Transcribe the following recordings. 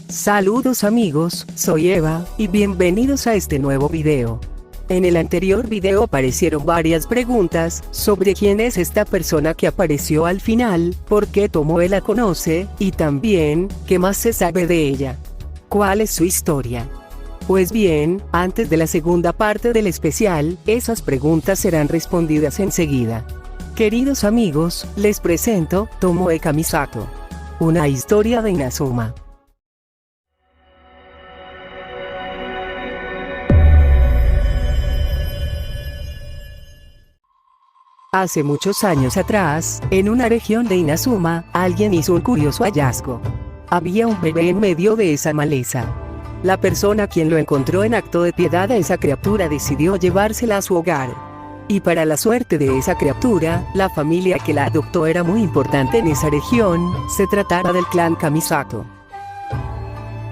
Saludos amigos, soy Eva, y bienvenidos a este nuevo video. En el anterior video aparecieron varias preguntas sobre quién es esta persona que apareció al final, por qué Tomoe la conoce, y también, qué más se sabe de ella. ¿Cuál es su historia? Pues bien, antes de la segunda parte del especial, esas preguntas serán respondidas enseguida. Queridos amigos, les presento Tomoe Kamisato. Una historia de Inazuma. Hace muchos años atrás, en una región de Inazuma, alguien hizo un curioso hallazgo. Había un bebé en medio de esa maleza. La persona quien lo encontró en acto de piedad a esa criatura decidió llevársela a su hogar. Y para la suerte de esa criatura, la familia que la adoptó era muy importante en esa región, se tratara del clan Kamisato.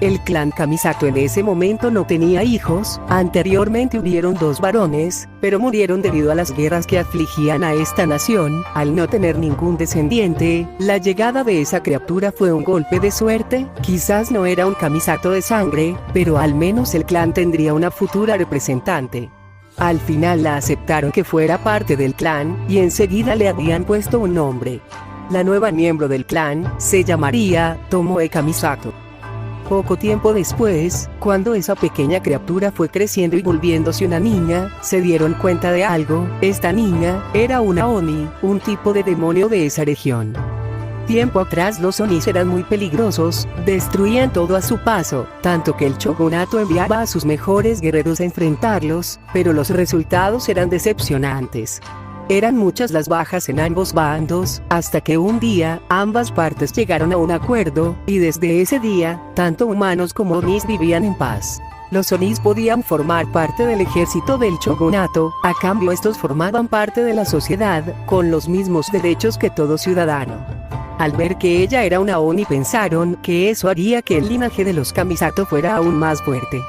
El clan Kamisato en ese momento no tenía hijos, anteriormente hubieron 2 varones, pero murieron debido a las guerras que afligían a esta nación. Al no tener ningún descendiente, la llegada de esa criatura fue un golpe de suerte. Quizás no era un Kamisato de sangre, pero al menos el clan tendría una futura representante. Al final la aceptaron que fuera parte del clan, y enseguida le habían puesto un nombre. La nueva miembro del clan se llamaría Tomoe Kamisato. Poco tiempo después, cuando esa pequeña criatura fue creciendo y volviéndose una niña, se dieron cuenta de algo. Esta niña era una Oni, un tipo de demonio de esa región. Tiempo atrás los Onis eran muy peligrosos, destruían todo a su paso, tanto que el shogunato enviaba a sus mejores guerreros a enfrentarlos, pero los resultados eran decepcionantes. Eran muchas las bajas en ambos bandos, hasta que un día, ambas partes llegaron a un acuerdo, y desde ese día, tanto humanos como Onis vivían en paz. Los Onis podían formar parte del ejército del shogunato, a cambio estos formaban parte de la sociedad, con los mismos derechos que todo ciudadano. Al ver que ella era una Oni pensaron que eso haría que el linaje de los Kamisato fuera aún más fuerte.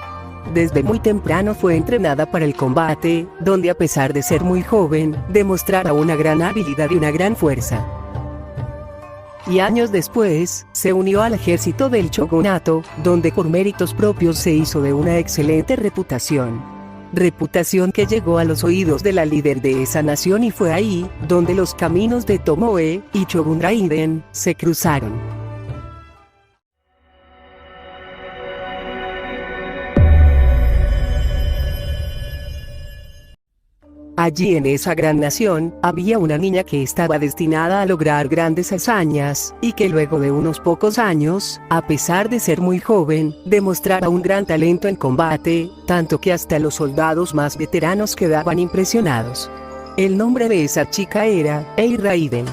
Desde muy temprano fue entrenada para el combate, donde a pesar de ser muy joven, demostrara una gran habilidad y una gran fuerza. Y años después, se unió al ejército del shogunato, donde por méritos propios se hizo de una excelente reputación. Reputación que llegó a los oídos de la líder de esa nación y fue ahí, donde los caminos de Tomoe y Shogun Raiden se cruzaron. Allí en esa gran nación, había una niña que estaba destinada a lograr grandes hazañas, y que luego de unos pocos años, a pesar de ser muy joven, demostrara un gran talento en combate, tanto que hasta los soldados más veteranos quedaban impresionados. El nombre de esa chica era Ei Raiden.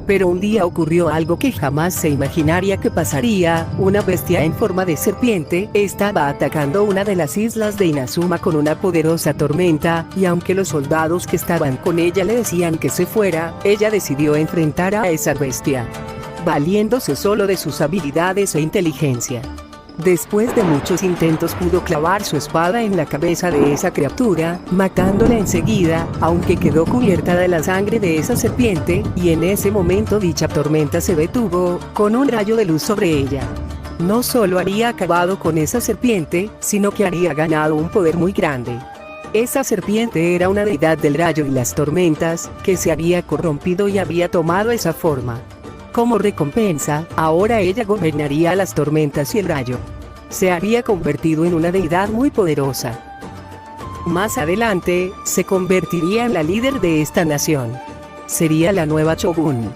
Pero un día ocurrió algo que jamás se imaginaría que pasaría. Una bestia en forma de serpiente estaba atacando una de las islas de Inazuma con una poderosa tormenta, y aunque los soldados que estaban con ella le decían que se fuera, ella decidió enfrentar a esa bestia, valiéndose solo de sus habilidades e inteligencia. Después de muchos intentos pudo clavar su espada en la cabeza de esa criatura, matándola enseguida, aunque quedó cubierta de la sangre de esa serpiente, y en ese momento dicha tormenta se detuvo, con un rayo de luz sobre ella. No solo había acabado con esa serpiente, sino que había ganado un poder muy grande. Esa serpiente era una deidad del rayo y las tormentas, que se había corrompido y había tomado esa forma. Como recompensa, ahora ella gobernaría las tormentas y el rayo. Se había convertido en una deidad muy poderosa. Más adelante, se convertiría en la líder de esta nación. Sería la nueva Shogun.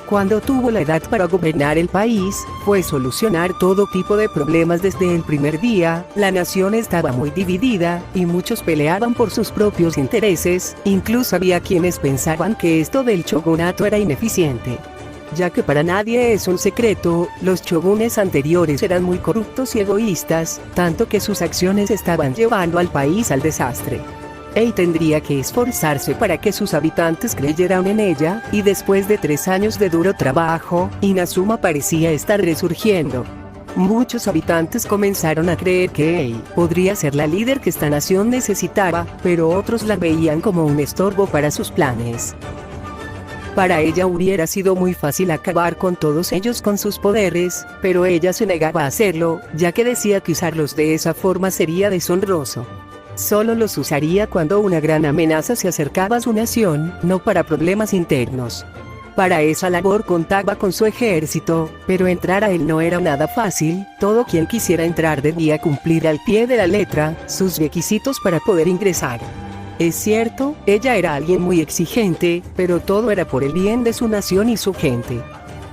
Cuando tuvo la edad para gobernar el país, fue solucionar todo tipo de problemas desde el primer día. La nación estaba muy dividida, y muchos peleaban por sus propios intereses, incluso había quienes pensaban que esto del shogunato era ineficiente. Ya que para nadie es un secreto, los shogunes anteriores eran muy corruptos y egoístas, tanto que sus acciones estaban llevando al país al desastre. Ei tendría que esforzarse para que sus habitantes creyeran en ella, y después de 3 años de duro trabajo, Inazuma parecía estar resurgiendo. Muchos habitantes comenzaron a creer que Ei podría ser la líder que esta nación necesitaba, pero otros la veían como un estorbo para sus planes. Para ella hubiera sido muy fácil acabar con todos ellos con sus poderes, pero ella se negaba a hacerlo, ya que decía que usarlos de esa forma sería deshonroso. Solo los usaría cuando una gran amenaza se acercaba a su nación, no para problemas internos. Para esa labor contaba con su ejército, pero entrar a él no era nada fácil. Todo quien quisiera entrar debía cumplir al pie de la letra sus requisitos para poder ingresar. Es cierto, ella era alguien muy exigente, pero todo era por el bien de su nación y su gente.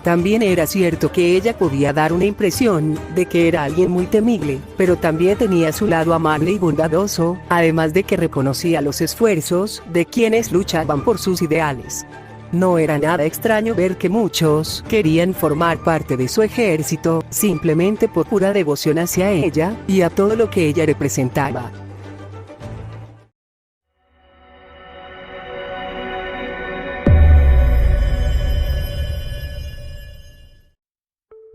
También era cierto que ella podía dar una impresión de que era alguien muy temible, pero también tenía su lado amable y bondadoso, además de que reconocía los esfuerzos de quienes luchaban por sus ideales. No era nada extraño ver que muchos querían formar parte de su ejército, simplemente por pura devoción hacia ella, y a todo lo que ella representaba.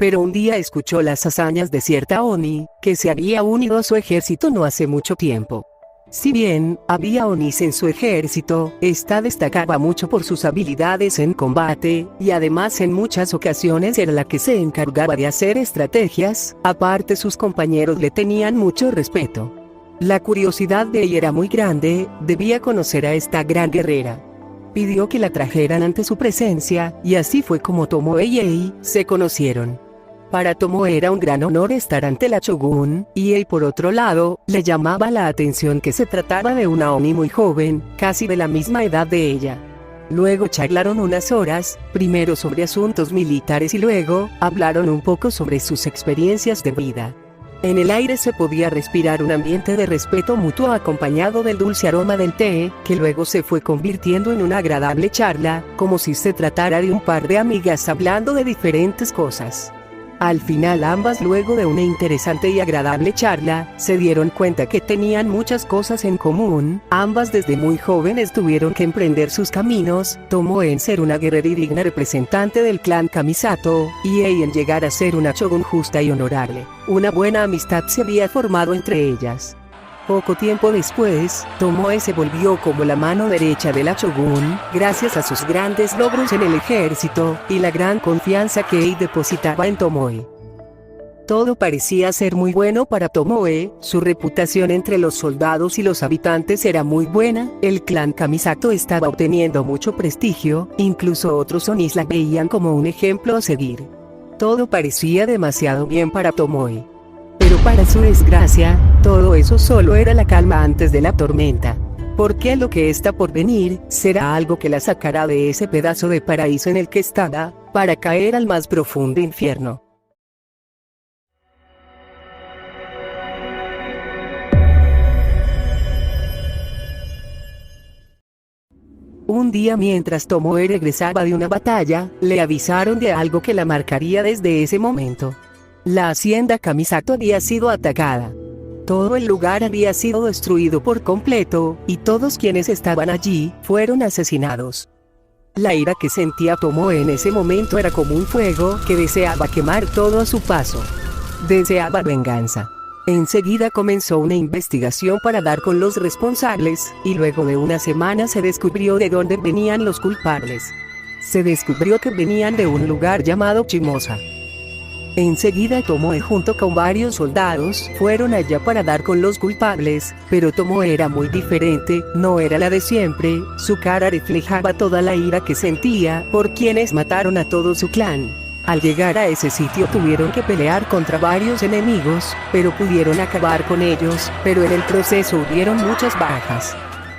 Pero un día escuchó las hazañas de cierta Oni, que se había unido a su ejército no hace mucho tiempo. Si bien había Onis en su ejército, esta destacaba mucho por sus habilidades en combate, y además en muchas ocasiones era la que se encargaba de hacer estrategias. Aparte, sus compañeros le tenían mucho respeto. La curiosidad de ella era muy grande, debía conocer a esta gran guerrera. Pidió que la trajeran ante su presencia, y así fue como Tomoe y Ei se conocieron. Para Tomoe era un gran honor estar ante la Shogun, y Ei por otro lado, le llamaba la atención que se trataba de una Oni muy joven, casi de la misma edad de ella. Luego charlaron unas horas, primero sobre asuntos militares y luego, hablaron un poco sobre sus experiencias de vida. En el aire se podía respirar un ambiente de respeto mutuo acompañado del dulce aroma del té, que luego se fue convirtiendo en una agradable charla, como si se tratara de un par de amigas hablando de diferentes cosas. Al final ambas, luego de una interesante y agradable charla, se dieron cuenta que tenían muchas cosas en común. Ambas desde muy jóvenes tuvieron que emprender sus caminos, Tomoe en ser una guerrera y digna representante del clan Kamisato, y Ei en llegar a ser una shogun justa y honorable. Una buena amistad se había formado entre ellas. Poco tiempo después, Tomoe se volvió como la mano derecha de la Shogun, gracias a sus grandes logros en el ejército, y la gran confianza que Ei depositaba en Tomoe. Todo parecía ser muy bueno para Tomoe, su reputación entre los soldados y los habitantes era muy buena, el clan Kamisato estaba obteniendo mucho prestigio, incluso otros Onis la veían como un ejemplo a seguir. Todo parecía demasiado bien para Tomoe. Pero para su desgracia, todo eso solo era la calma antes de la tormenta. Porque lo que está por venir, será algo que la sacará de ese pedazo de paraíso en el que estaba, para caer al más profundo infierno. Un día mientras Tomoe regresaba de una batalla, le avisaron de algo que la marcaría desde ese momento. La hacienda Kamisato había sido atacada. Todo el lugar había sido destruido por completo, y todos quienes estaban allí, fueron asesinados. La ira que sentía Tomoe en ese momento era como un fuego que deseaba quemar todo a su paso. Deseaba venganza. Enseguida comenzó una investigación para dar con los responsables, y luego de una semana se descubrió de dónde venían los culpables. Se descubrió que venían de un lugar llamado Chimosa. Enseguida Tomoe junto con varios soldados fueron allá para dar con los culpables, pero Tomoe era muy diferente, no era la de siempre, su cara reflejaba toda la ira que sentía por quienes mataron a todo su clan. Al llegar a ese sitio tuvieron que pelear contra varios enemigos, pero pudieron acabar con ellos, pero en el proceso hubieron muchas bajas.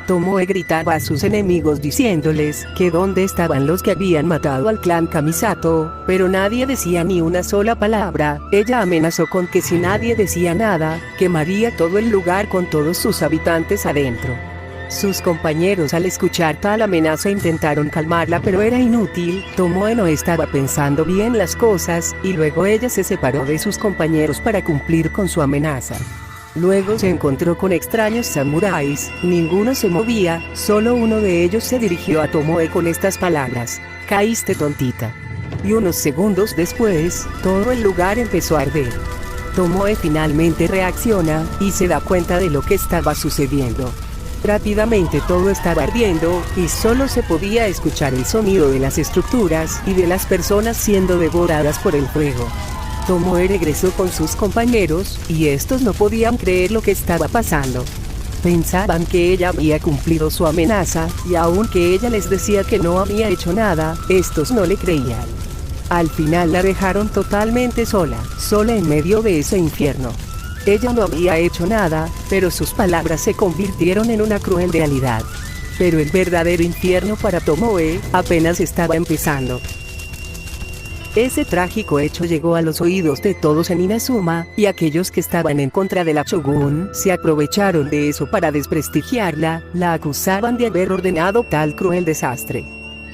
Tomoe gritaba a sus enemigos diciéndoles que dónde estaban los que habían matado al clan Kamisato, pero nadie decía ni una sola palabra. Ella amenazó con que si nadie decía nada, quemaría todo el lugar con todos sus habitantes adentro. Sus compañeros al escuchar tal amenaza intentaron calmarla, pero era inútil. Tomoe no estaba pensando bien las cosas, y luego ella se separó de sus compañeros para cumplir con su amenaza. Luego se encontró con extraños samuráis, ninguno se movía, solo uno de ellos se dirigió a Tomoe con estas palabras: "Caíste tontita". Y unos segundos después, todo el lugar empezó a arder. Tomoe finalmente reacciona, y se da cuenta de lo que estaba sucediendo. Rápidamente todo estaba ardiendo, y solo se podía escuchar el sonido de las estructuras y de las personas siendo devoradas por el fuego. Tomoe regresó con sus compañeros, y estos no podían creer lo que estaba pasando. Pensaban que ella había cumplido su amenaza, y aunque ella les decía que no había hecho nada, estos no le creían. Al final la dejaron totalmente sola en medio de ese infierno. Ella no había hecho nada, pero sus palabras se convirtieron en una cruel realidad. Pero el verdadero infierno para Tomoe apenas estaba empezando. Ese trágico hecho llegó a los oídos de todos en Inazuma, y aquellos que estaban en contra de la Shogun se aprovecharon de eso para desprestigiarla, la acusaban de haber ordenado tal cruel desastre.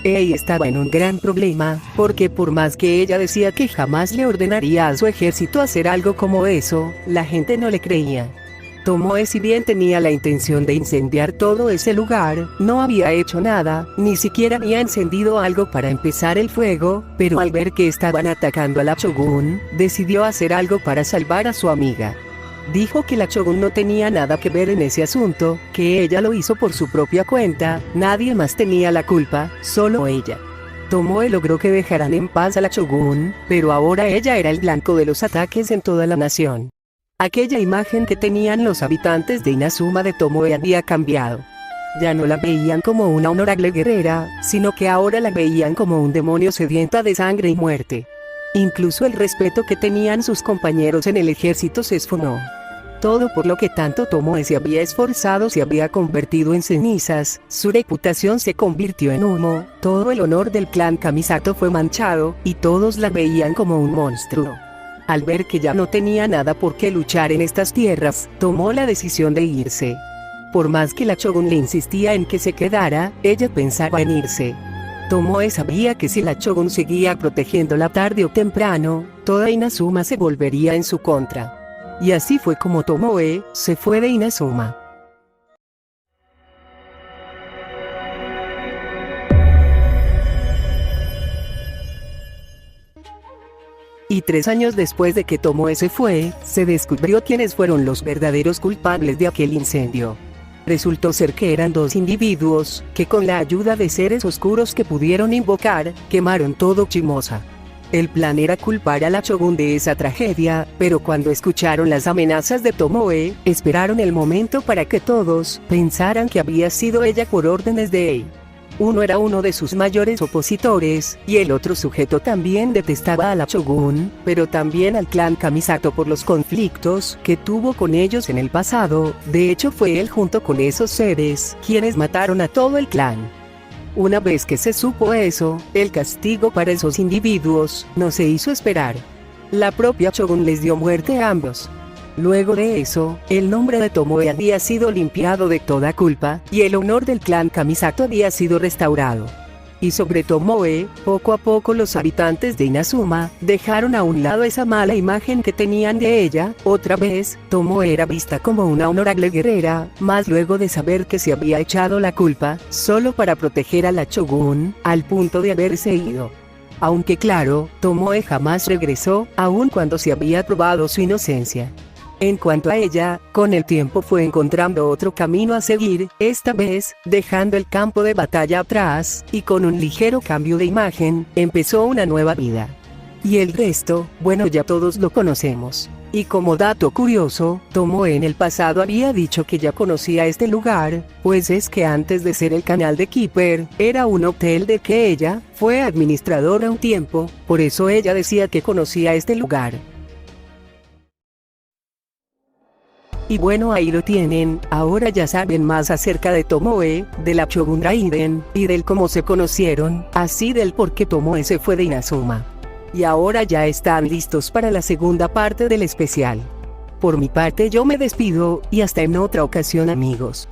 Ella estaba en un gran problema, porque por más que ella decía que jamás le ordenaría a su ejército hacer algo como eso, la gente no le creía. Tomoe, si bien tenía la intención de incendiar todo ese lugar, no había hecho nada, ni siquiera había encendido algo para empezar el fuego, pero al ver que estaban atacando a la Shogun, decidió hacer algo para salvar a su amiga. Dijo que la Shogun no tenía nada que ver en ese asunto, que ella lo hizo por su propia cuenta, nadie más tenía la culpa, solo ella. Tomoe logró que dejaran en paz a la Shogun, pero ahora ella era el blanco de los ataques en toda la nación. Aquella imagen que tenían los habitantes de Inazuma de Tomoe había cambiado. Ya no la veían como una honorable guerrera, sino que ahora la veían como un demonio sedienta de sangre y muerte. Incluso el respeto que tenían sus compañeros en el ejército se esfumó. Todo por lo que tanto Tomoe se había esforzado se había convertido en cenizas, su reputación se convirtió en humo, todo el honor del clan Kamisato fue manchado, y todos la veían como un monstruo. Al ver que ya no tenía nada por qué luchar en estas tierras, tomó la decisión de irse. Por más que la Shogun le insistía en que se quedara, ella pensaba en irse. Tomoe sabía que si la Shogun seguía protegiéndola tarde o temprano, toda Inazuma se volvería en su contra. Y así fue como Tomoe se fue de Inazuma. Y 3 años después de que Tomoe se fue, se descubrió quiénes fueron los verdaderos culpables de aquel incendio. Resultó ser que eran 2 individuos, que con la ayuda de seres oscuros que pudieron invocar, quemaron todo Shimosa. El plan era culpar a la Shogun de esa tragedia, pero cuando escucharon las amenazas de Tomoe, esperaron el momento para que todos pensaran que había sido ella por órdenes de Ei. Uno era uno de sus mayores opositores, y el otro sujeto también detestaba a la Shogun, pero también al clan Kamisato por los conflictos que tuvo con ellos en el pasado. De hecho fue él junto con esos seres quienes mataron a todo el clan. Una vez que se supo eso, el castigo para esos individuos no se hizo esperar. La propia Shogun les dio muerte a ambos. Luego de eso, el nombre de Tomoe había sido limpiado de toda culpa, y el honor del clan Kamisato había sido restaurado. Y sobre Tomoe, poco a poco los habitantes de Inazuma dejaron a un lado esa mala imagen que tenían de ella. Otra vez, Tomoe era vista como una honorable guerrera, más luego de saber que se había echado la culpa, solo para proteger a la Shogun, al punto de haberse ido. Aunque claro, Tomoe jamás regresó, aun cuando se había probado su inocencia. En cuanto a ella, con el tiempo fue encontrando otro camino a seguir, esta vez, dejando el campo de batalla atrás, y con un ligero cambio de imagen, empezó una nueva vida. Y el resto, bueno, ya todos lo conocemos. Y como dato curioso, Tomoe en el pasado había dicho que ya conocía este lugar, pues es que antes de ser el canal de Keeper, era un hotel de que ella fue administradora un tiempo, por eso ella decía que conocía este lugar. Y bueno, ahí lo tienen, ahora ya saben más acerca de Tomoe, de la Shogun Raiden, y del cómo se conocieron, así del por qué Tomoe se fue de Inazuma. Y ahora ya están listos para la segunda parte del especial. Por mi parte yo me despido, y hasta en otra ocasión amigos.